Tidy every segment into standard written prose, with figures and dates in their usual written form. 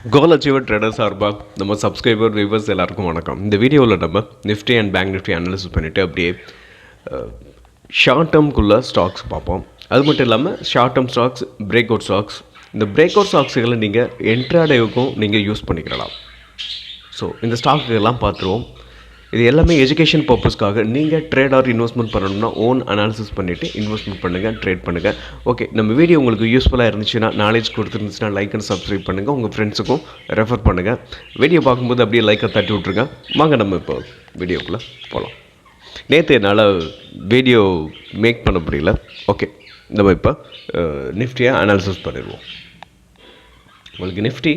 கோல் achiever trader சார்பாக நம்ம subscriber viewers எல்லாருக்கும் வணக்கம். இந்த வீடியோவில் நம்ம Nifty and bank Nifty analysis பண்ணிவிட்டு அப்படியே ஷார்ட் டேர்ம்குள்ளே ஸ்டாக்ஸ் பார்ப்போம். அது மட்டும் இல்லாமல் short term stocks, break out stocks, இந்த பிரேக் அவுட் ஸ்டாக்ஸுகளை நீங்கள் என்ட்ராடேவுக்கும் நீங்கள் யூஸ் பண்ணிக்கலாம். ஸோ இந்த ஸ்டாக்குகள்லாம் பார்த்துருவோம். இது எல்லாமே எஜுகேஷன் பர்பஸ்க்காக. நீங்கள் ட்ரேட் ஆர் இன்வெஸ்ட்மெண்ட் பண்ணணும்னா ஓன் அனாலிசிஸ் பண்ணிவிட்டு இன்வெஸ்ட்மெண்ட் பண்ணுங்கள், ட்ரேட் பண்ணுங்கள். ஓகே, நம்ம வீடியோ உங்களுக்கு யூஸ்ஃபுல்லாக இருந்துச்சுன்னா, நாலேஜ் கொடுத்துருந்துச்சுன்னா லைக் அண்ட் சப்ஸ்கிரைப் பண்ணுங்கள், உங்கள் ஃப்ரெண்ட்ஸுக்கும் ரெஃபர் பண்ணுங்கள். வீடியோ பார்க்கும்போது அப்படியே லைக்கை தட்டி விட்ருங்க. வாங்க நம்ம இப்போ வீடியோக்குள்ளே போகலாம். நேற்று என்னால் வீடியோ மேக் பண்ண முடியல. ஓகே, நம்ம இப்போ நிஃப்டியை அனாலிசிஸ் பண்ணிடுவோம். உங்களுக்கு நிஃப்டி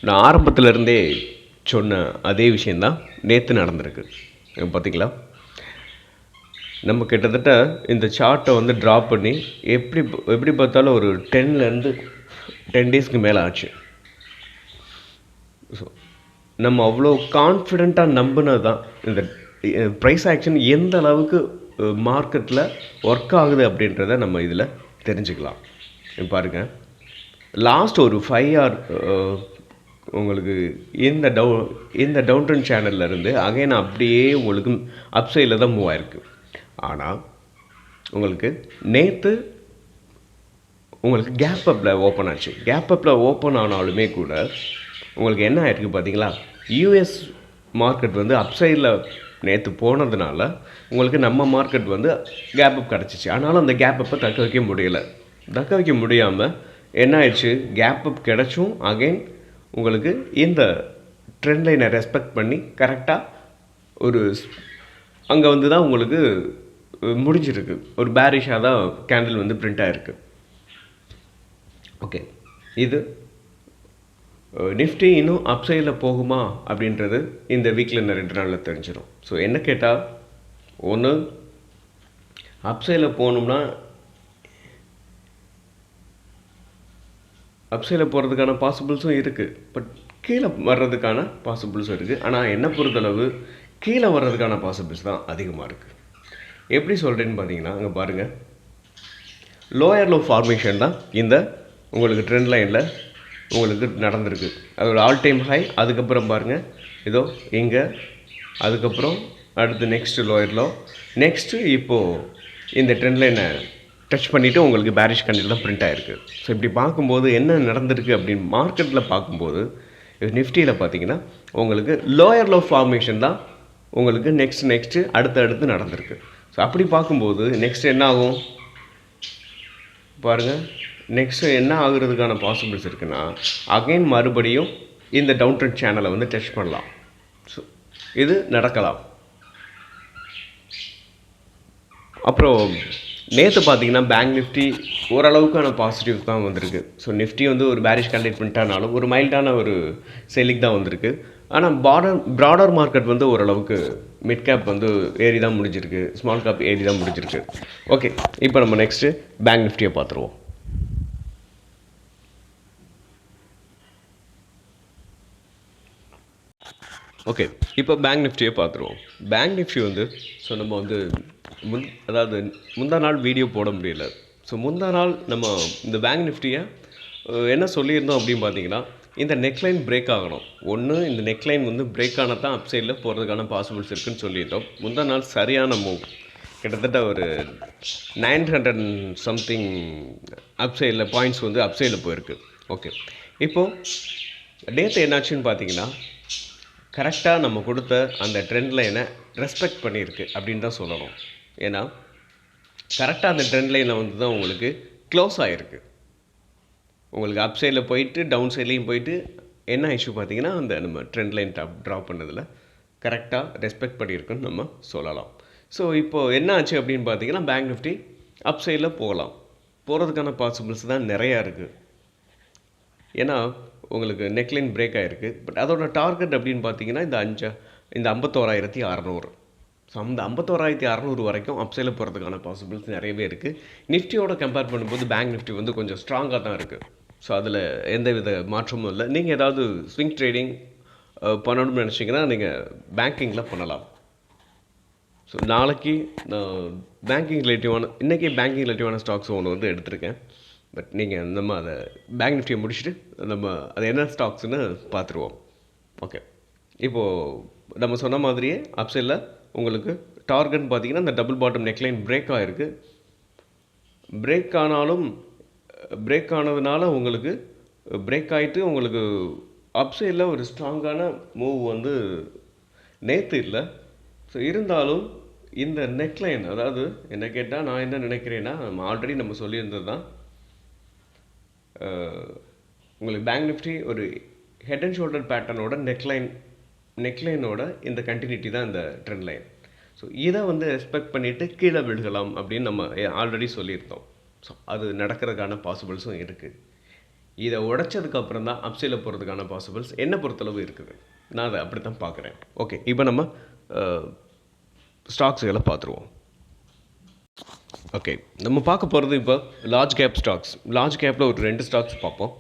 நான் ஆரம்பத்திலேருந்தே சொன்ன அதே விஷயந்தான் நேற்று நடந்திருக்கு. நம்ம கிட்டத்தட்ட இந்த சார்ட்டை ட்ராப் பண்ணி எப்படி பார்த்தாலும் ஒரு 10 டேஸ்க்கு மேலே ஆச்சு. ஸோ நம்ம அவ்வளோ கான்ஃபிடெண்ட்டாக நம்பினது தான் இந்த ப்ரைஸ் ஆக்ஷன் எந்த அளவுக்கு மார்க்கெட்டில் ஒர்க் ஆகுது அப்படின்றத நம்ம இதில் தெரிஞ்சுக்கலாம். பாருங்கள், லாஸ்ட் ஒரு 5 ஆர் உங்களுக்கு இந்த டவுன் ட்ரெண்ட் சேனல்லேருந்து அகைன் அப்படியே உங்களுக்கு அப்சைடில் தான் மூவ் ஆயிருக்கு. ஆனால் உங்களுக்கு நேற்று உங்களுக்கு கேப் அப்பில் ஓப்பன் ஆச்சு. கேப் அப்பில் ஓப்பன் ஆனாலுமே கூட உங்களுக்கு என்ன ஆயிருக்கு பார்த்தீங்களா, யூஎஸ் மார்க்கெட் அப்சைடில் நேற்று போனதுனால உங்களுக்கு நம்ம மார்க்கெட் கேப் அப் கிடச்சிச்சு. ஆனாலும் அந்த கேப் அப்பை தக்க வைக்க முடியலை. தக்க வைக்க முடியாமல் என்ன ஆயிடுச்சு, கேப் அப் கிடச்சும் அகைன் உங்களுக்கு இந்த ட்ரெண்ட் லைனை ரெஸ்பெக்ட் பண்ணி கரெக்டாக ஒரு அங்கே தான் உங்களுக்கு முடிஞ்சிருக்கு. ஒரு பேரிஷாக தான் கேண்டில் பிரிண்ட் ஆகிருக்கு. ஓகே, இது நிஃப்டி இன்னும் அப்சைடில் போகுமா அப்படின்றது இந்த வீக்கில் இன்னும் 2 நாளில் தெரிஞ்சிடும். ஸோ என்ன கேட்டால், ஒன்று அப்சைடில் போகணும்னா அப்சைடில் போகிறதுக்கான பாசிபிள்ஸும் இருக்குது, பட் கீழே வர்றதுக்கான பாசிபிள்ஸும் இருக்குது. ஆனால் என்ன பொறுத்தளவு கீழே வர்றதுக்கான பாசிபிள்ஸ் தான் அதிகமாக இருக்குது. எப்படி சொல்கிறேன்னு பார்த்தீங்கன்னா, அங்கே பாருங்கள், லோயர் லோ ஃபார்மேஷன் தான் இந்த உங்களுக்கு ட்ரெண்ட் லைனில் உங்களுக்கு நடந்திருக்கு. அதோட ஆல் டைம் ஹை. அதுக்கப்புறம் பாருங்கள், இதோ இங்கே, அதுக்கப்புறம் அடுத்து நெக்ஸ்ட்டு லோயர் லோ, நெக்ஸ்ட்டு இப்போது இந்த ட்ரெண்ட் லைனை டச் பண்ணிவிட்டு உங்களுக்கு பேரிஷ் கண்டில் தான் பிரிண்ட் ஆகிருக்கு. ஸோ இப்படி பார்க்கும்போது என்ன நடந்திருக்கு அப்படின்னு மார்க்கெட்டில் பார்க்கும்போது, நிஃப்டியில் பார்த்தீங்கன்னா உங்களுக்கு லோயர் லோ ஃபார்மேஷன் தான் உங்களுக்கு நெக்ஸ்ட்டு அடுத்து நடந்திருக்கு. ஸோ அப்படி பார்க்கும்போது நெக்ஸ்ட் என்ன ஆகும் பாருங்கள், நெக்ஸ்ட்டு என்ன ஆகுறதுக்கான பாசிபிள்ஸ் இருக்குன்னா, அகைன் மறுபடியும் இந்த டவுன் ட்ரெண்ட் சேனலை டச் பண்ணலாம். ஸோ இது நடக்கலாம். அப்புறம் நேற்று பார்த்தீங்கன்னா பேங்க் நிஃப்டி ஓரளவுக்கான பாசிட்டிவ் தான் வந்திருக்கு. ஸோ நிஃப்டி ஒரு பேரிஷ் கேண்டில் பிரிண்ட் ஆனாலும் ஒரு மைல்டான ஒரு செல்லிங் தான் வந்திருக்கு. ஆனால் ப்ராடர் மார்க்கெட் ஓரளவுக்கு மிட் கேப் ஏறி தான் முடிஞ்சிருக்கு, ஸ்மால் கேப் ஏறி தான் முடிஞ்சிருக்கு. ஓகே, இப்போ நம்ம நெக்ஸ்ட்டு பேங்க் நிஃப்டியை பார்த்துருவோம். ஓகே, இப்போ பேங்க் நிஃப்டியை பார்த்துருவோம். பேங்க் நிஃப்டி ஸோ நம்ம அதாவது முந்தா நாள் வீடியோ போட முடியல. ஸோ முந்தா நாள் நம்ம இந்த பேங்க் நிஃப்டியை என்ன சொல்லியிருந்தோம் அப்படின்னு பார்த்தீங்கன்னா, இந்த நெக்லைன் பிரேக் ஆகணும். ஒன்று இந்த நெக்லைன் பிரேக் ஆனால் தான் அப்சைடில் போகிறதுக்கான பாசிபிள்ஸ் இருக்குதுன்னு சொல்லியிருந்தோம். முந்தா நாள் சரியான மூவ், கிட்டத்தட்ட ஒரு 900 சம்திங் அப்சைடில் பாயிண்ட்ஸ் அப்சைடில் போயிருக்கு. ஓகே, இப்போது நேற்று என்னாச்சுன்னு பார்த்தீங்கன்னா, கரெக்டாக நம்ம கொடுத்த அந்த ட்ரெண்ட் லைனை ரெஸ்பெக்ட் பண்ணியிருக்கு அப்படின்னு தான் சொல்லணும். ஏன்னா கரெக்டாக அந்த ட்ரெண்ட் லைனில் தான் உங்களுக்கு க்ளோஸ் ஆகிருக்கு. உங்களுக்கு அப் சைடில் போயிட்டு டவுன் சைட்லேயும் போயிட்டு என்ன இஷ்யூ பார்த்தீங்கன்னா, அந்த நம்ம ட்ரெண்ட் லைன் ட்ராப் பண்ணதில் கரெக்டாக ரெஸ்பெக்ட் பண்ணியிருக்குன்னு நம்ம சொல்லலாம். ஸோ இப்போது என்ன ஆச்சு அப்படின்னு பார்த்தீங்கன்னா, பேங்க் நிஃப்டி அப் சைடில் போகிறதுக்கான பாசிபிள்ஸ் தான் நிறையா இருக்குது. ஏன்னா உங்களுக்கு நெக்லைன் பிரேக் ஆகிருக்கு. பட் அதோட டார்கெட் அப்படின்னு பார்த்தீங்கன்னா இந்த 51,600. ஸோ அந்த 51,600 வரைக்கும் அப்சைடில் போகிறதுக்கான பாசிபிள்ஸ் நிறையவே இருக்குது. நிஃப்டியோட கம்பேர் பண்ணும்போது பேங்க் நிஃப்டி கொஞ்சம் ஸ்ட்ராங்காக தான் இருக்குது. ஸோ அதில் எந்த வித மாற்றமும் இல்லை. நீங்கள் ஏதாவது ஸ்விங் ட்ரேடிங் பண்ணணும்னு நினச்சிங்கன்னா நீங்கள் பேங்கிங்கில் பண்ணலாம். ஸோ நாளைக்கு நான் இன்றைக்கி பேங்கிங் ரிலேட்டிவான ஸ்டாக்ஸ் ஒன்று எடுத்திருக்கேன். பட் நீங்கள் நம்ம அதை பேங்க் நிஃப்டியை முடிச்சுட்டு நம்ம அது என்ன ஸ்டாக்ஸ்னு பார்த்துருவோம். ஓகே, இப்போது நம்ம சொன்ன மாதிரியே அப்சைடில் உங்களுக்கு டார்கெட் பார்த்தீங்கன்னா இந்த டபுள் பாட்டம் நெக்லைன் பிரேக் ஆகிருக்கு. பிரேக் ஆனதுனால உங்களுக்கு பிரேக் ஆகிட்டு உங்களுக்கு அப்சைடில் ஒரு ஸ்ட்ராங்கான மூவ் வந்து நேற்று இல்லை. ஸோ இருந்தாலும் இந்த நெக்லைன், அதாவது என்ன கேட்டால் நான் என்ன நினைக்கிறேன்னா, ஆல்ரெடி நம்ம சொல்லியிருந்தது தான், உங்களுக்கு பேங்க் நிஃப்டி ஒரு ஹெட் அண்ட் ஷோல்டர் பேட்டர்னோட நெக்லைனோட இந்த கண்டினியூட்டி தான் இந்த ட்ரெண்ட் லைன். ஸோ இதை வந்து ரெஸ்பெக்ட் பண்ணிவிட்டு கீழே விழுகலாம் அப்படின்னு நம்ம ஆல்ரெடி சொல்லியிருந்தோம். ஸோ அது நடக்கிறதுக்கான பாசிபிள்ஸும் இருக்குது. இதை உடைச்சதுக்கப்புறம் தான் அப்சைடில் போகிறதுக்கான பாசிபிள்ஸ் என்னை பொறுத்தளவு இருக்குது. நான் அதை அப்படி தான் பார்க்குறேன். ஓகே, இப்போ நம்ம ஸ்டாக்ஸுகளை பார்த்துருவோம். ஓகே, நம்ம பார்க்க போகிறது இப்போ லார்ஜ் கேப் ஸ்டாக்ஸ். லார்ஜ் கேப்பில் ஒரு 2 ஸ்டாக்ஸ் பார்ப்போம்.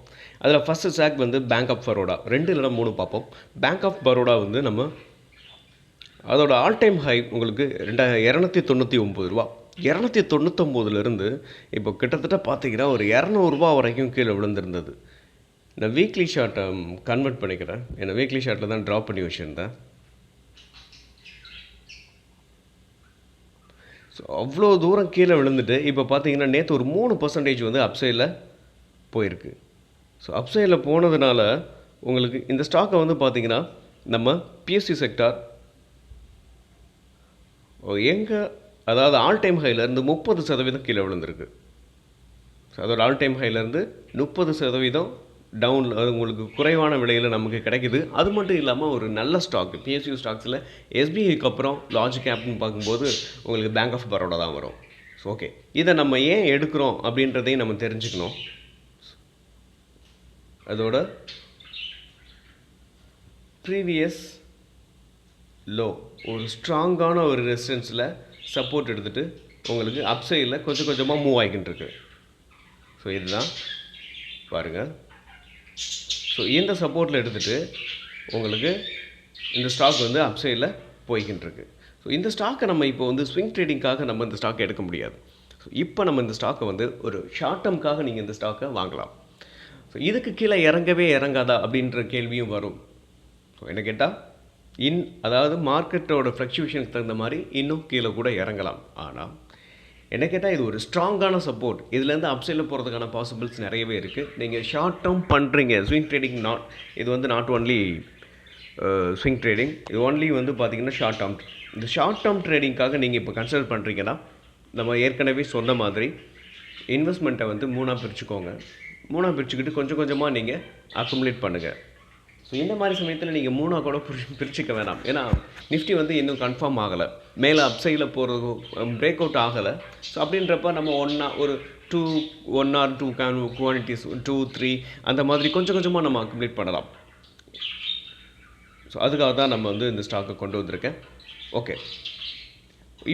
அதில் ஃபஸ்ட்டு ஸ்டாக் வந்து பேங்க் ஆஃப் பரோடா. 2 இல்லைனா 3 பார்ப்போம். பேங்க் ஆஃப் பரோடா வந்து நம்ம அதோட ஆல் டைம் ஹை உங்களுக்கு 299 ரூபா. 299லேருந்து இப்போ கிட்டத்தட்ட பார்த்தீங்கன்னா ஒரு 200 ரூபா வரைக்கும் கீழே விழுந்திருந்தது. நான் வீக்லி ஷார்ட்டை கன்வெர்ட் பண்ணிக்கிறேன். ஏன்னா வீக்லி ஷார்ட்டில் தான் ட்ராப் பண்ணி வச்சுருந்தேன். ஸோ அவ்வளோ தூரம் கீழே விழுந்துட்டு இப்போ பார்த்தீங்கன்னா நேற்று ஒரு 3% வந்து அப்சைடில் போயிருக்கு. ஸோ அப்சைடில் போனதுனால உங்களுக்கு இந்த ஸ்டாக்கை வந்து பார்த்தீங்கன்னா நம்ம பிஎஸ்சி செக்டார் அதாவது ஆல் டைம் ஹைலேருந்து 30% கீழே விழுந்திருக்கு. ஸோ அதோட ஆல் டைம் ஹைலேருந்து 30% டவுனில், அது உங்களுக்கு குறைவான விலையில் நமக்கு கிடைக்குது. அது மட்டும் இல்லாமல் ஒரு நல்ல ஸ்டாக் பிஎஸ்யூ ஸ்டாக்ஸில் எஸ்பிஐக்கு அப்புறம் லார்ஜ் கேப்னு பார்க்கும்போது உங்களுக்கு பேங்க் ஆஃப் பரோடா தான் வரும். ஸோ ஓகே, இதை நம்ம ஏன் எடுக்கிறோம் அப்படின்றதையும் நம்ம தெரிஞ்சுக்கணும். அதோட ப்ரீவியஸ் லோ ஒரு ஸ்ட்ராங்கான ஒரு ரெசிஸ்டன்ஸில் சப்போர்ட் எடுத்துகிட்டு உங்களுக்கு அப்சைடில் கொஞ்சம் கொஞ்சமாக மூவ் ஆகிக்கிட்டு இருக்கு. ஸோ இதுதான் பாருங்கள். ஸோ இந்த சப்போர்ட்டில் எடுத்துகிட்டு உங்களுக்கு இந்த ஸ்டாக் வந்து அப்சைடில் போய்கிட்டு இருக்கு. ஸோ இந்த ஸ்டாக்கை நம்ம இப்போ வந்து ஸ்விங் ட்ரேடிங்காக நம்ம இந்த ஸ்டாக்கை எடுக்க முடியாது. ஸோ இப்போ நம்ம இந்த ஸ்டாக்கை வந்து ஒரு ஷார்ட் டேர்முக்காக நீங்கள் இந்த ஸ்டாக்கை வாங்கலாம். ஸோ இதுக்கு கீழே இறங்கவே இறங்காதா அப்படின்ற கேள்வியும் வரும். ஸோ என்ன கேட்டால் அதாவது மார்க்கெட்டோட ஃப்ளக்சுவேஷனுக்கு தகுந்த மாதிரி இன்னும் கீழே கூட இறங்கலாம். ஆனால் என்ன கேட்டால் இது ஒரு ஸ்ட்ராங்கான சப்போர்ட். இதுலேருந்து அப்சைடில் போகிறதுக்கான பாசிபிள்ஸ் நிறையவே இருக்குது. நீங்கள் ஷார்ட் டேர்ம் பண்ணுறீங்க ஸ்விங் ட்ரேடிங், இது வந்து நாட் ஒன்லி ஸ்விங் ட்ரேடிங், இது ஒன்லி வந்து பார்த்திங்கன்னா ஷார்ட் டேர்ம். இந்த ஷார்ட் டேர்ம் ட்ரேடிங்காக நீங்கள் இப்போ கன்சிடர் பண்ணுறீங்கன்னா நம்ம ஏற்கனவே சொன்ன மாதிரி இன்வெஸ்ட்மெண்ட்டை வந்து 3ஆக பிரிச்சுக்கோங்க. 3ஆக பிரிச்சுக்கிட்டு கொஞ்சம் கொஞ்சமாக நீங்கள் அக்குமுலேட் பண்ணுங்கள். ஸோ இந்த மாதிரி சமயத்தில் நீங்கள் 3ஆக கூட பிரிச்சுக்க வேணாம். ஏன்னா நிஃப்டி வந்து இன்னும் கன்ஃபார்ம் ஆகலை, மேலே அப்சைடில் போகிறது பிரேக் அவுட் ஆகலை. ஸோ அப்படின்றப்ப நம்ம ஒரு 1 or 2 குவான்டிட்டிஸ் 2, 3 அந்த மாதிரி கொஞ்சம் கொஞ்சமாக நம்ம அக்குமுலேட் பண்ணலாம். ஸோ அதுக்காக தான் நம்ம வந்து இந்த ஸ்டாக்கை கொண்டு வந்திருக்கேன். ஓகே,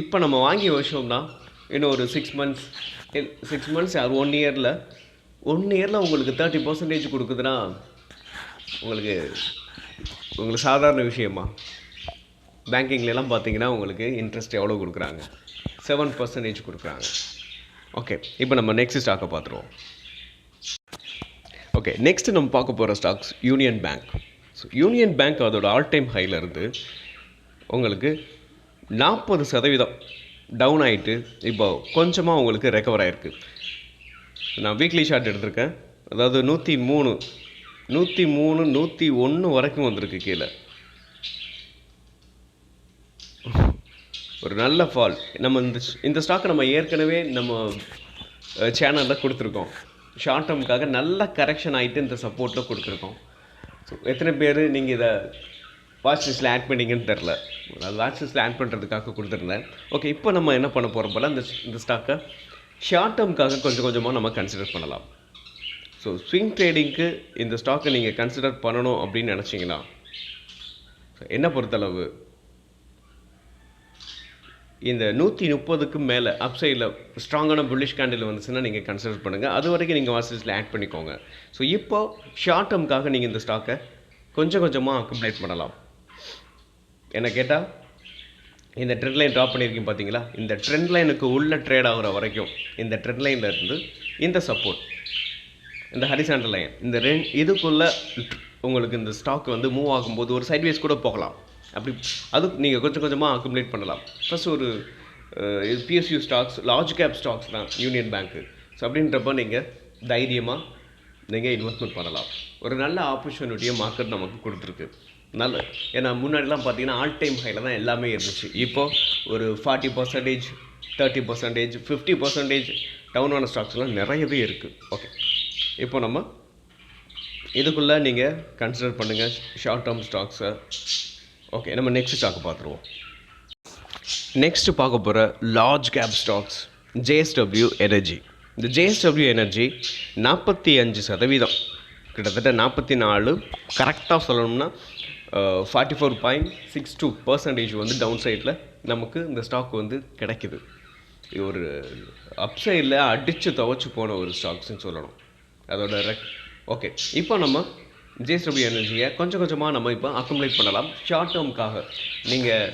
இப்போ நம்ம வாங்கி வச்சோம்னா இன்னும் ஒரு 6 months ஆர் 1 இயரில் உங்களுக்கு 30% கொடுக்குதுன்னா உங்களுக்கு சாதாரண விஷயமா? பேங்கிங்லாம் பார்த்தீங்கன்னா உங்களுக்கு இன்ட்ரெஸ்ட் எவ்வளோ கொடுக்குறாங்க? 7% கொடுக்குறாங்க. ஓகே, இப்போ நம்ம நெக்ஸ்ட் ஸ்டாக்கை பார்த்துருவோம். ஓகே, நெக்ஸ்ட் நம்ம பார்க்க போகிற stocks union bank. So union bank அதோட ஆல் டைம் ஹைலேருந்து உங்களுக்கு 40% டவுன் ஆகிட்டு இப்போ கொஞ்சமாக உங்களுக்கு ரெக்கவர் ஆகிருக்கு. நான் வீக்லி ஷார்ட் எடுத்திருக்கேன். அதாவது 103, 101 வரைக்கும் வந்திருக்கு கீழே. ஒரு நல்ல ஃபால். நம்ம இந்த ஸ்டாக்கை நம்ம ஏற்கனவே நம்ம சேனலில் கொடுத்துருக்கோம். ஷார்ட் டேர்முக்காக நல்ல கரெக்ஷன் ஆகிட்டு இந்த சப்போர்ட்டில் கொடுத்துருக்கோம். ஸோ எத்தனை பேர் நீங்கள் இதை வாட்ச் லிஸ்ட்டில் ஆட் பண்ணிங்கன்னு தெரில. அது வாட்ச் லிஸ்ட்டில் ஆட் பண்ணுறதுக்காக கொடுத்துருந்தேன். ஓகே, இப்போ நம்ம என்ன பண்ண போகிறோம் போல் இந்த ஸ்டாக்கை ஷார்ட் டேர்முக்காக கொஞ்சம் கொஞ்சமாக நம்ம கன்சிடர் பண்ணலாம். ஸோ ஸ்விங் ட்ரேடிங்க்கு இந்த ஸ்டாக்கை நீங்கள் கன்சிடர் பண்ணணும் அப்படின்னு நினச்சிங்கன்னா என்ன பொறுத்தளவு இந்த 130க்கு மேலே அப்சைடில் ஸ்ட்ராங்கான புல்லிஷ் கேண்டில் வந்துச்சுன்னா நீங்கள் கன்சிடர் பண்ணுங்கள். அது வரைக்கும் நீங்கள் வாட்ச் லிஸ்ட்டில் ஆட் பண்ணிக்கோங்க. ஸோ இப்போ ஷார்ட் டேர்முக்காக நீங்கள் இந்த ஸ்டாக்கை கொஞ்சம் கொஞ்சமாக அக்குமுலேட் பண்ணலாம். என்ன கேட்டால் இந்த ட்ரெண்ட் லைன் ட்ராப் பண்ணியிருக்கீங்க பார்த்தீங்களா? இந்த ட்ரெண்ட் லைனுக்கு உள்ள ட்ரேட் ஆகிற வரைக்கும் இந்த ட்ரெண்ட் லைனில் இருந்து இந்த சப்போர்ட் இந்த ஹரிசாண்டல் லைன் இந்த இதுக்குள்ளே உங்களுக்கு இந்த ஸ்டாக் வந்து மூவ் ஆகும்போது ஒரு சைட்வேஸ் கூட போகலாம். அப்படி அது நீங்கள் கொஞ்சம் கொஞ்சமாக அக்குமுலேட் பண்ணலாம். ஃபஸ்ட் ஒரு PSU stocks large cap stocks தான் யூனியன் பேங்க்கு. ஸோ அப்படின்றப்ப நீங்கள் தைரியமாக நீங்கள் இன்வெஸ்ட்மெண்ட் பண்ணலாம். ஒரு நல்ல ஆப்பர்ச்சுனிட்டியை மார்க்கெட் நமக்கு கொடுத்துருக்கு. நல்ல ஏன்னா முன்னாடிலாம் பார்த்தீங்கன்னா ஆல் டைம் ஹையில் தான் எல்லாமே இருந்துச்சு. இப்போது ஒரு 40%, 30%, 50% டவுனான ஸ்டாக்ஸ்லாம் நிறையவே இருக்குது. ஓகே, இப்போ நம்ம இதுக்குள்ளே நீங்கள் கன்சிடர் பண்ணுங்கள் ஷார்ட் டேர்ம் ஸ்டாக்ஸை. ஓகே, நம்ம நெக்ஸ்ட் ஸ்டாக் பார்த்துருவோம். நெக்ஸ்ட் பார்க்க போகிற large cap stocks JSW energy. இந்த ஜேஎஸ்டபிள்யூ எனர்ஜி 45%, கிட்டத்தட்ட 44, கரெக்டாக சொல்லணும்னா 44.62% வந்து டவுன் சைடில் நமக்கு இந்த ஸ்டாக் வந்து கிடைக்குது. இது ஒரு அப்சைடில் அடித்து துவச்சி போன ஒரு ஸ்டாக்ஸ்ன்னு சொல்லணும் அதோட ஓகே, இப்போ நம்ம ஜேஎஸ்டபிள்யூ எனர்ஜியை கொஞ்சம் கொஞ்சமாக நம்ம இப்போ அக்குமுலேட் பண்ணலாம். ஷார்ட் டேர்முக்காக நீங்கள்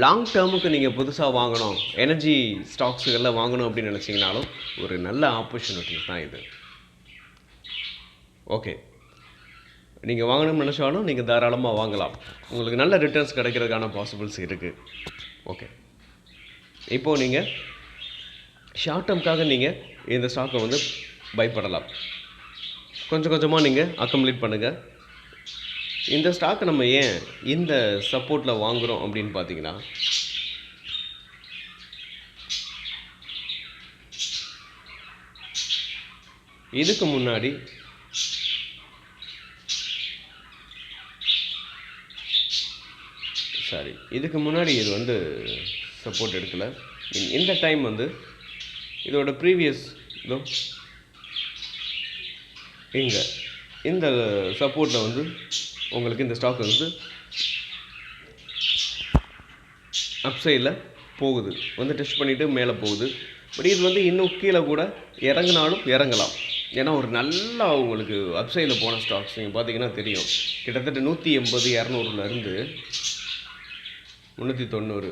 லாங் டேர்முக்கு நீங்கள் புதுசாக வாங்கணும், எனர்ஜி ஸ்டாக்ஸுகளில் வாங்கணும் அப்படின்னு நினச்சிங்கனாலும் ஒரு நல்ல ஆப்பர்ச்சுனிட்டிஸ் தான் இது. ஓகே, நீங்கள் வாங்கணும்னு நினச்சாலும் நீங்கள் தாராளமாக வாங்கலாம். உங்களுக்கு நல்ல ரிட்டர்ன்ஸ் கிடைக்கிறதுக்கான பாசிபிள்ஸ் இருக்குது. ஓகே, இப்போது நீங்கள் ஷார்ட் டேர்முக்காக நீங்கள் இந்த ஸ்டாக்கை வந்து பை பண்ணலாம். கொஞ்சம் கொஞ்சமாக நீங்கள் அக்குமுலேட் பண்ணுங்கள். இந்த ஸ்டாக்கை நம்ம ஏன் இந்த சப்போர்ட்டில் வாங்குகிறோம் அப்படின்னு பார்த்தீங்கன்னா, இதுக்கு முன்னாடி இது வந்து சப்போர்ட் எடுக்கலை. இந்த டைம் வந்து இதோட ப்ரீவியஸ் இங்கே இந்த சப்போர்ட்டில் வந்து உங்களுக்கு இந்த ஸ்டாக் வந்து அப்சைடில் போகுது, வந்து டெஸ்ட் பண்ணிவிட்டு மேலே போகுது. பட் இது வந்து இன்னும் கீழே கூட இறங்கினாலும் இறங்கலாம். ஏன்னா ஒரு நல்லா உங்களுக்கு அப்சைடில் போன ஸ்டாக்ஸ் நீங்கள் பார்த்தீங்கன்னா தெரியும். கிட்டத்தட்ட 180, 200லேருந்து 390,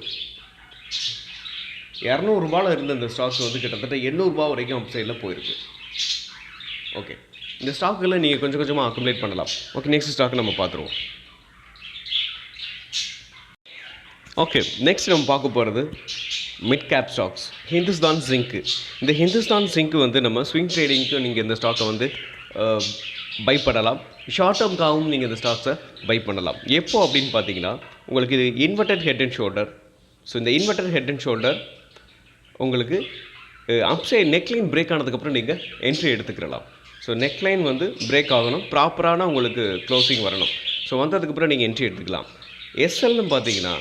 200 இருந்த இந்த ஸ்டாக்ஸ் வந்து கிட்டத்தட்ட 800 வரைக்கும் அப்சைடில் போயிருக்கு. ஓகே, இந்த ஸ்டாக்கில் நீங்கள் கொஞ்சம் கொஞ்சமாக அக்குமுலேட் பண்ணலாம். ஓகே, நெக்ஸ்ட் ஸ்டாக் நம்ம பார்த்துருவோம். ஓகே, நெக்ஸ்ட் நம்ம பார்க்க போகிறது mid cap stocks Hindustan zinc. இந்த ஹிந்துஸ்தான் ஜிங்க்கு வந்து நம்ம ஸ்விங் ட்ரேடிங்க்கு நீங்கள் இந்த ஸ்டாக்கை வந்து பை பண்ணலாம். ஷார்ட் டேர்முக்காகவும் நீங்கள் இந்த ஸ்டாக்ஸை பை பண்ணலாம். எப்போ அப்படின்னு பார்த்தீங்கன்னா, உங்களுக்கு இது inverted head and shoulder. So இந்த இன்வெர்டட் ஹெட் அண்ட் ஷோல்டர் உங்களுக்கு அப்சைட் நெக்லைன் பிரேக் ஆனதுக்கப்புறம் நீங்கள் என்ட்ரி எடுத்துக்கலாம். ஸோ நெக்லைன் வந்து பிரேக் ஆகணும், ப்ராப்பரான உங்களுக்கு க்ளோசிங் வரணும். ஸோ வந்ததுக்கப்புறம் நீங்கள் என்ட்ரி எடுத்துக்கலாம். எஸ்எல்னு பார்த்தீங்கன்னா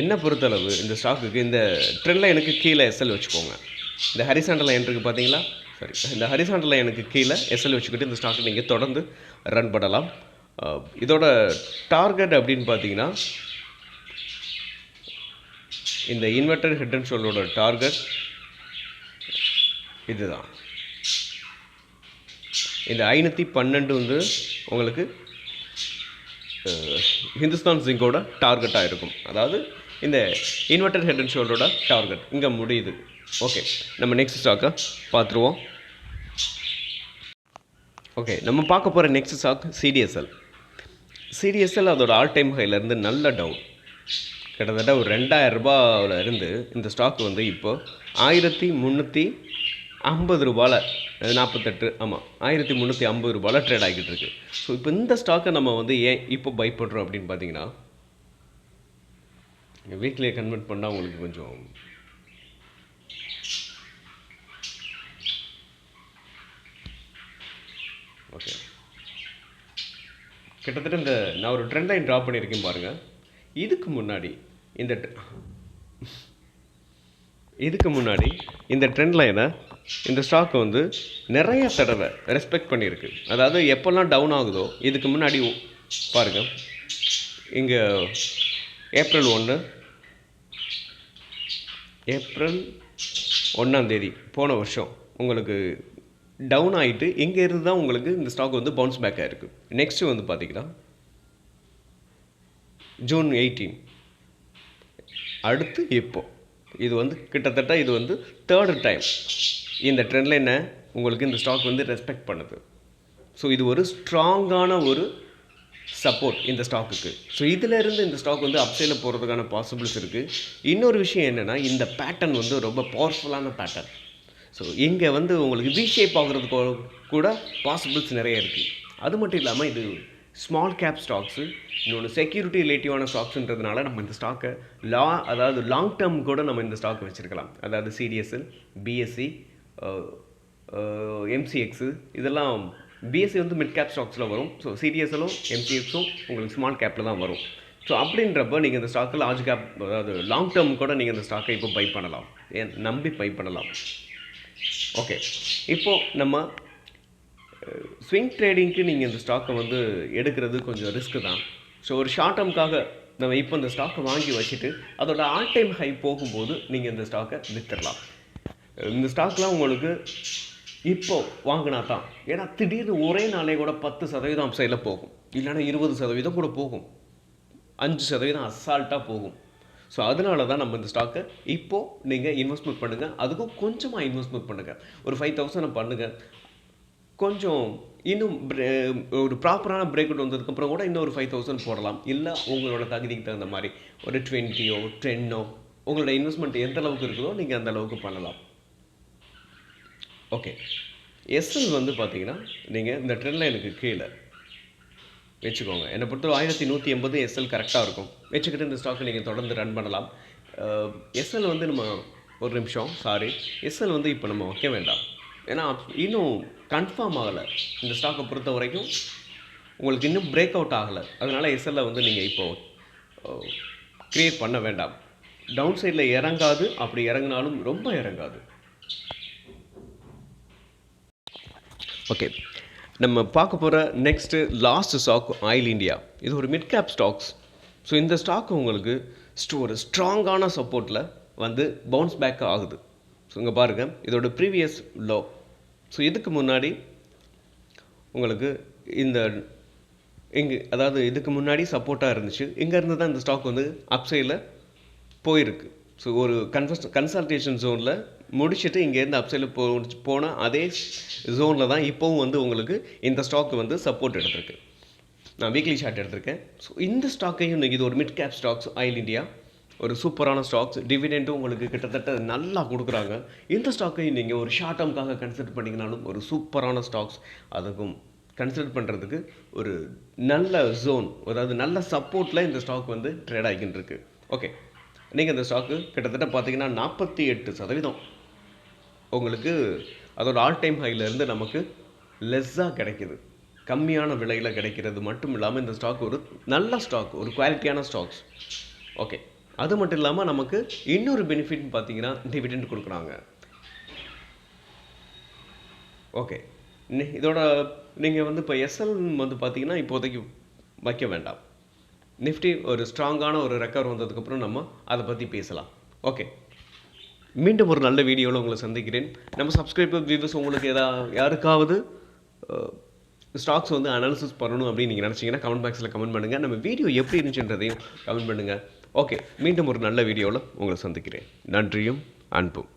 என்ன பொறுத்தளவு இந்த ஸ்டாக்குக்கு இந்த ட்ரெண்ட் லைனுக்கு கீழே எஸ்எல் வச்சுக்கோங்க. இந்த ஹரிசாண்டல் லைன் இருக்குது பார்த்தீங்களா, இந்த ஹரிசாண்டல் லைனுக்கு கீழே எஸ்எல் வச்சுக்கிட்டு இந்த ஸ்டாக்கை நீங்கள் தொடர்ந்து ரன் பண்ணலாம். இதோட டார்கெட் அப்படின்னு பார்த்தீங்கன்னா, இந்த இன்வெர்டட் ஹெட் அண்ட் ஷோல்டரோட டார்கெட் இதுதான். இந்த 512 வந்து உங்களுக்கு ஹிந்துஸ்தான் ஜிங்கோட டார்கெட்டாக இருக்கும். அதாவது இந்த இன்வெர்டட் ஹெட் அண்ட் ஷோல்டரோட டார்கெட் இங்கே முடியுது. ஓகே, நம்ம நெக்ஸ்ட் ஸ்டாக்கை பார்த்துருவோம். ஓகே, நம்ம பார்க்க போகிற நெக்ஸ்ட் ஸ்டாக் சிடிஎஸ்எல் அதோட ஆல் டைம் ஹைலேருந்து நல்ல டவுன். கிட்டத்தட்ட ஒரு 2000 ரூபாவில் இருந்து இந்த ஸ்டாக் வந்து இப்போ 1350 ரூபாயில் 48, ஆமாம் 1350 ரூபாயில் ட்ரேட் ஆகிட்டு இருக்கு. ஸோ இப்போ இந்த ஸ்டாக்கை நம்ம வந்து ஏன் இப்போ பை பண்ணுறோம் அப்படின்னு பார்த்தீங்கன்னா, வீக்லியே கன்வெர்ட் பண்ணால் உங்களுக்கு கொஞ்சம் ஓகே, கிட்டத்தட்ட இந்த நான் ஒரு ட்ரெண்ட் லைன் ட்ராப் பண்ணியிருக்கேன் பாருங்கள். இதுக்கு முன்னாடி இந்த ட்ரெண்ட் லைனை இந்த ஸ்டாக் வந்து நிறைய தடவை ரெஸ்பெக்ட் பண்ணியிருக்கு. அதாவது எப்போல்லாம் டவுன் ஆகுதோ இதுக்கு முன்னாடி பாருங்கள், இங்கே ஏப்ரல் 1 போன வருஷம் உங்களுக்கு டவுன் ஆகிட்டு இங்கே இருந்து தான் உங்களுக்கு இந்த ஸ்டாக் வந்து பவுன்ஸ் பேக் ஆகிருக்கு. நெக்ஸ்ட்டு வந்து பார்த்திங்கன்னா June 18, அடுத்து இப்போது இது வந்து கிட்டத்தட்ட இது வந்து 3rd டைம் இந்த ட்ரெண்ட் லைனை உங்களுக்கு இந்த ஸ்டாக் வந்து ரெஸ்பெக்ட் பண்ணுது. ஸோ இது ஒரு ஸ்ட்ராங்கான ஒரு சப்போர்ட் இந்த ஸ்டாக்குக்கு. ஸோ இதிலேருந்து இந்த ஸ்டாக் வந்து அப்சைடில் போகிறதுக்கான பாசிபிள்ஸ் இருக்குது. இன்னொரு விஷயம் என்னென்னா, இந்த பேட்டர்ன் வந்து ரொம்ப பவர்ஃபுல்லான பேட்டர்ன். ஸோ இங்கே வந்து உங்களுக்கு வி ஷேப் ஆகுறதுக்கு கூட பாசிபிள்ஸ் நிறைய இருக்குது. அது மட்டும் இல்லாமல் இது ஸ்மால் கேப் ஸ்டாக்ஸு, இன்னொன்று செக்யூரிட்டி ரிலேட்டிவான ஸ்டாக்ஸுன்றதுனால நம்ம இந்த ஸ்டாக்கை அதாவது லாங் டேர்ம் கூட நம்ம இந்த ஸ்டாக்கை வச்சுருக்கலாம். அதாவது சிடிஎஸ்எல், பிஎஸ்சி, எம்சிஎக்ஸு, இதெல்லாம் பிஎஸ்சி வந்து மிட் கேப் ஸ்டாக்ஸில் வரும். ஸோ சிடிஎஸ்எலும் எம்சிஎக்ஸும் உங்களுக்கு ஸ்மால் கேப்பில் தான் வரும். ஸோ அப்படின்றப்ப நீங்கள் இந்த ஸ்டாக்கில் லார்ஜ் கேப், அதாவது லாங் டேர்ம் கூட நீங்கள் இந்த ஸ்டாக்கை இப்போ பை பண்ணலாம், நம்பி பை பண்ணலாம். ஓகே, இப்போது நம்ம ஸ்விங் ட்ரேடிங்க்கு நீங்கள் இந்த ஸ்டாக்கை வந்து எடுக்கிறது கொஞ்சம் ரிஸ்க்கு தான். ஸோ ஒரு ஷார்ட் டேர்முக்காக நம்ம இப்போ இந்த ஸ்டாக்கை வாங்கி வச்சுட்டு அதோட ஆல் டைம் ஹை போகும்போது நீங்கள் இந்த ஸ்டாக்கை விற்றுடலாம். இந்த ஸ்டாக்லாம் உங்களுக்கு இப்போ வாங்கினா தான், ஏன்னா திடீர்னு ஒரே நாளே கூட 10% அப்சைடில் போகும், இல்லைன்னா 20% கூட போகும், 5% அசால்ட்டாக போகும். ஸோ அதனால தான் நம்ம இந்த ஸ்டாக்கை இப்போது நீங்கள் இன்வெஸ்ட்மெண்ட் பண்ணுங்கள். அதுக்கும் கொஞ்சமாக இன்வெஸ்ட்மெண்ட் பண்ணுங்கள். ஒரு 5,000 பண்ணுங்கள். கொஞ்சம் இன்னும் ஒரு ப்ராப்பரான பிரேக் அவுட் வந்ததுக்கப்புறம் கூட இன்னும் ஒரு 5,000 போடலாம். இல்லை உங்களோட தகுதிக்கு தகுந்த மாதிரி ஒரு 20ஓ 10ஓ உங்களோட இன்வெஸ்ட்மெண்ட் எந்த அளவுக்கு இருக்குதோ நீங்கள் அந்த அளவுக்கு பண்ணலாம். ஓகே, எஸ்எல் வந்து பார்த்தீங்கன்னா நீங்கள் இந்த ட்ரெண்ட் லைனுக்கு கீழே வச்சுக்கோங்க. என்னை பொறுத்தவரை 1180 எஸ்எல் கரெக்டாக இருக்கும். வச்சுக்கிட்டு இந்த ஸ்டாக்கை நீங்கள் தொடர்ந்து ரன் பண்ணலாம். எஸ்எல் வந்து நம்ம ஒரு நிமிஷம், சாரி, எஸ்எல் வந்து இப்போ நம்ம வைக்க வேண்டாம். ஏன்னா இன்னும் கன்ஃபார்ம் ஆகலை. இந்த ஸ்டாக்கை பொறுத்த வரைக்கும் உங்களுக்கு இன்னும் பிரேக் அவுட் ஆகலை. அதனால் எஸ்எல்ல வந்து நீங்கள் இப்போது க்ரியேட் பண்ண வேண்டாம். டவுன் சைடில் இறங்காது, அப்படி இறங்கினாலும் ரொம்ப இறங்காது. ஓகே, நம்ம பார்க்க போகிற next last stock Oil India. இது ஒரு மிட் கேப் ஸ்டாக்ஸ். ஸோ இந்த ஸ்டாக் உங்களுக்கு ஒரு ஸ்ட்ராங்கான சப்போர்ட்டில் வந்து பவுன்ஸ் பேக் ஆகுது. ஸோ இங்கே பாருங்கள், இதோட ப்ரீவியஸ் லோ. ஸோ இதுக்கு முன்னாடி உங்களுக்கு இந்த அதாவது இதுக்கு முன்னாடி சப்போர்ட்டாக இருந்துச்சு. இங்கேருந்து தான் இந்த ஸ்டாக் வந்து அப்சைடில் போயிருக்கு. ஸோ ஒரு கன்சல்டேஷன் ஜோனில் முடிச்சுட்டு இங்கேருந்து அப்சைடில் போனால் அதே ஜோனில் தான் இப்போவும் வந்து உங்களுக்கு இந்த ஸ்டாக் வந்து சப்போர்ட் எடுத்திருக்கு. நான் வீக்லி சார்ட் எடுத்திருக்கேன். ஸோ இந்த ஸ்டாக்கையும் இது ஒரு mid cap stocks oil India, ஒரு சூப்பரான ஸ்டாக்ஸ். டிவிடெண்ட்டும் உங்களுக்கு கிட்டத்தட்ட நல்லா கொடுக்குறாங்க. இந்த ஸ்டாக்கையும் நீங்கள் ஒரு ஷார்ட் டேர்முக்காக கன்சிடர் பண்ணிங்கனாலும் ஒரு சூப்பரான ஸ்டாக்ஸ். அதுக்கும் கன்சிடர் பண்ணுறதுக்கு ஒரு நல்ல ஜோன், அதாவது நல்ல சப்போர்ட்டில் இந்த ஸ்டாக் வந்து ட்ரேட் ஆகிக்கிட்டு இருக்கு. ஓகே, நீங்கள் இந்த ஸ்டாக்கு கிட்டத்தட்ட பார்த்தீங்கன்னா 48% உங்களுக்கு அதோட ஆல் டைம் ஹைலேருந்து நமக்கு லெஸ்ஸாக கிடைக்கிது, கம்மியான விலையில் கிடைக்கிறது மட்டும் இல்லாமல் இந்த ஸ்டாக் ஒரு நல்ல ஸ்டாக், ஒரு குவாலிட்டியான ஸ்டாக்ஸ். ஓகே, அது மட்டும் இல்லாமல் நமக்கு இன்னொரு பெனிஃபிட் பார்த்தீங்கன்னா டிவிடெண்ட் கொடுக்குறாங்க. ஓகே, இதோட நீங்கள் வந்து இப்போ எஸ்எல் வந்து பார்த்தீங்கன்னா இப்போதைக்கு வைக்க வேண்டாம். நிஃப்டி ஒரு ஸ்ட்ராங்கான ஒரு ரெக்கவர் வந்ததுக்கப்புறம் நம்ம அதை பற்றி பேசலாம். ஓகே, மீண்டும் ஒரு நல்ல வீடியோவில் உங்களை சந்திக்கிறேன். நம்ம சப்ஸ்கிரைபர் வியூவர்ஸ் உங்களுக்கு யாருக்காவது ஸ்டாக்ஸ் வந்து அனாலிசிஸ் பண்ணணும் அப்படின்னு நீங்கள் நினச்சிங்கன்னா கமெண்ட் பாக்ஸில் கமெண்ட் பண்ணுங்கள். நம்ம வீடியோ எப்படி இருந்துச்சுன்றதையும் கமெண்ட் பண்ணுங்கள். ஓகே, மீண்டும் ஒரு நல்ல வீடியோவில் உங்களை சந்திக்கிறேன். நன்றியும் அன்பும்.